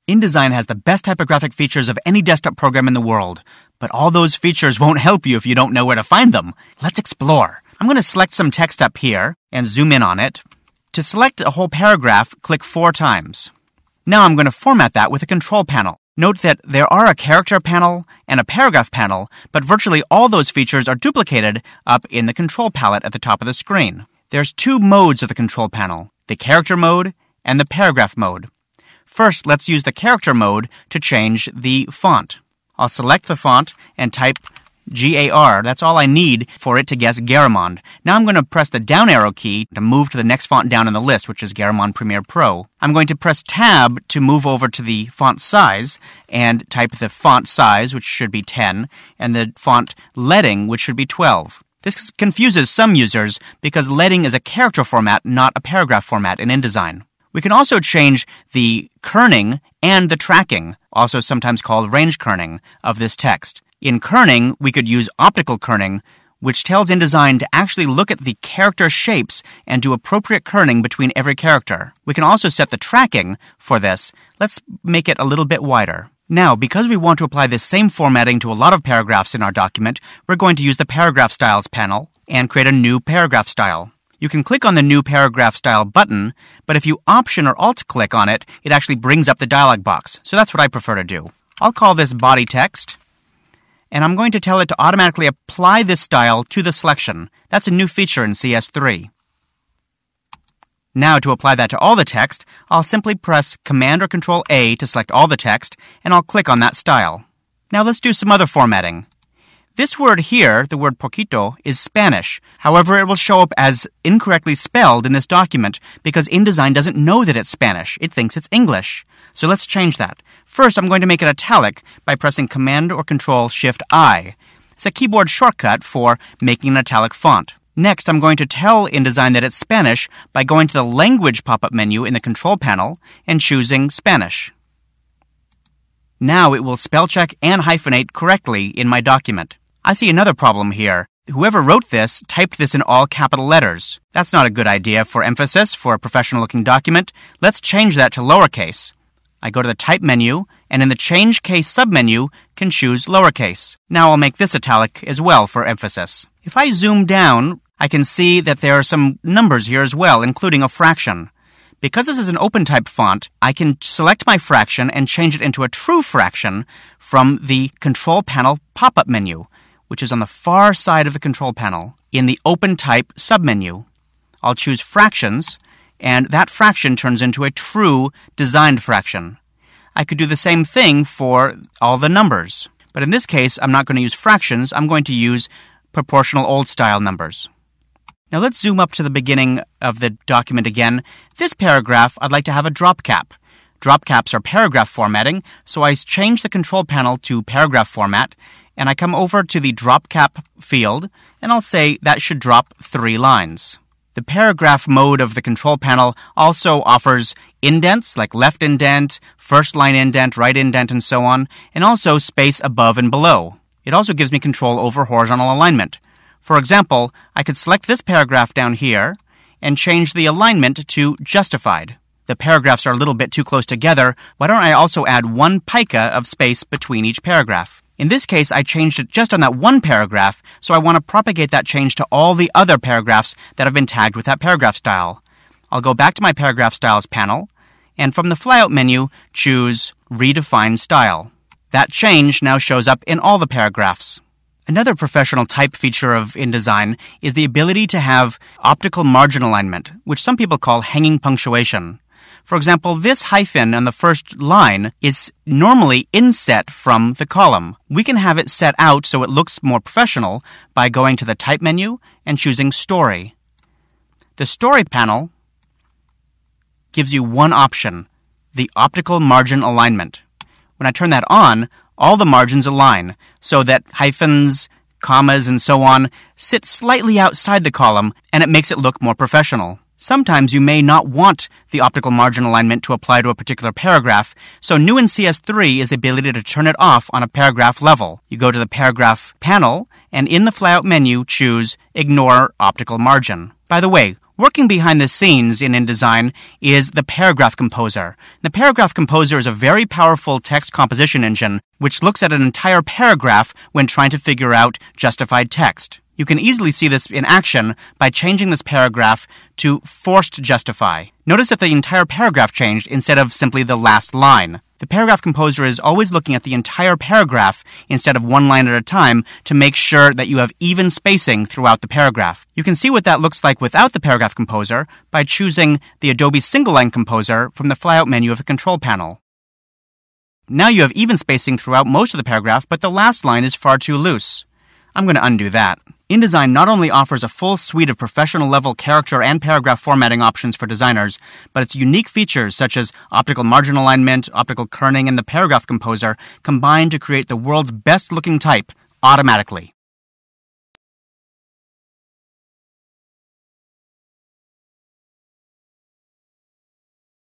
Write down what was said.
InDesign has the best typographic features of any desktop program in the world, but all those features won't help you if you don't know where to find them. Let's explore. I'm going to select some text up here and zoom in on it. To select a whole paragraph, click 4 times. Now I'm going to format that with a control panel. Note that there are a character panel and a paragraph panel, but virtually all those features are duplicated up in the control palette at the top of the screen. There's 2 modes of the control panel, the character mode and the paragraph mode. First, let's use the character mode to change the font. I'll select the font and type GAR. That's all I need for it to guess Garamond. Now I'm going to press the down arrow key to move to the next font down in the list, which is Garamond Premiere Pro. I'm going to press Tab to move over to the font size and type the font size, which should be 10, and the font leading, which should be 12. This confuses some users because leading is a character format, not a paragraph format in InDesign. We can also change the kerning and the tracking, also sometimes called range kerning, of this text. In kerning, we could use optical kerning, which tells InDesign to actually look at the character shapes and do appropriate kerning between every character. We can also set the tracking for this. Let's make it a little bit wider. Now, because we want to apply this same formatting to a lot of paragraphs in our document, we're going to use the Paragraph Styles panel and create a new paragraph style. You can click on the New Paragraph Style button, but if you Option or Alt-click on it, it actually brings up the dialog box. So that's what I prefer to do. I'll call this Body Text, and I'm going to tell it to automatically apply this style to the selection. That's a new feature in CS3. Now, to apply that to all the text, I'll simply press Command or Control A to select all the text, and I'll click on that style. Now let's do some other formatting. This word here, the word poquito, is Spanish. However, it will show up as incorrectly spelled in this document because InDesign doesn't know that it's Spanish. It thinks it's English. So let's change that. First, I'm going to make it italic by pressing Command or Control Shift I. It's a keyboard shortcut for making an italic font. Next, I'm going to tell InDesign that it's Spanish by going to the Language pop-up menu in the control panel and choosing Spanish. Now it will spell check and hyphenate correctly in my document. I see another problem here. Whoever wrote this typed this in all capital letters. That's not a good idea for emphasis for a professional-looking document. Let's change that to lowercase. I go to the Type menu, and in the Change Case submenu, can choose lowercase. Now I'll make this italic as well for emphasis. If I zoom down, I can see that there are some numbers here as well, including a fraction. Because this is an OpenType font, I can select my fraction and change it into a true fraction from the Control Panel pop-up menu, which is on the far side of the control panel in the OpenType submenu. I'll choose fractions, and that fraction turns into a true designed fraction. I could do the same thing for all the numbers, but in this case, I'm not going to use fractions. I'm going to use proportional old-style numbers. Now let's zoom up to the beginning of the document again. This paragraph, I'd like to have a drop cap. Drop caps are paragraph formatting, so I change the control panel to paragraph format, and I come over to the drop cap field, and I'll say that should drop 3 lines. The paragraph mode of the control panel also offers indents, like left indent, first line indent, right indent, and so on, and also space above and below. It also gives me control over horizontal alignment. For example, I could select this paragraph down here and change the alignment to justified. The paragraphs are a little bit too close together. Why don't I also add 1 pica of space between each paragraph? In this case, I changed it just on that one paragraph, so I want to propagate that change to all the other paragraphs that have been tagged with that paragraph style. I'll go back to my Paragraph Styles panel, and from the flyout menu, choose Redefine Style. That change now shows up in all the paragraphs. Another professional type feature of InDesign is the ability to have optical margin alignment, which some people call hanging punctuation. For example, this hyphen on the first line is normally inset from the column. We can have it set out so it looks more professional by going to the Type menu and choosing Story. The Story panel gives you one option, the optical margin alignment. When I turn that on, all the margins align so that hyphens, commas, and so on sit slightly outside the column, and it makes it look more professional. Sometimes you may not want the optical margin alignment to apply to a particular paragraph, so new in CS3 is the ability to turn it off on a paragraph level. You go to the Paragraph panel, and in the flyout menu, choose Ignore Optical Margin. By the way, Working behind the scenes in InDesign is the Paragraph Composer. The Paragraph Composer is a very powerful text composition engine which looks at an entire paragraph when trying to figure out justified text. You can easily see this in action by changing this paragraph to forced justify. Notice that the entire paragraph changed instead of simply the last line. The Paragraph Composer is always looking at the entire paragraph instead of one line at a time to make sure that you have even spacing throughout the paragraph. You can see what that looks like without the Paragraph Composer by choosing the Adobe Single Line Composer from the flyout menu of the control panel. Now you have even spacing throughout most of the paragraph, but the last line is far too loose. I'm going to undo that. InDesign not only offers a full suite of professional-level character and paragraph formatting options for designers, but its unique features such as optical margin alignment, optical kerning, and the Paragraph Composer combine to create the world's best-looking type automatically.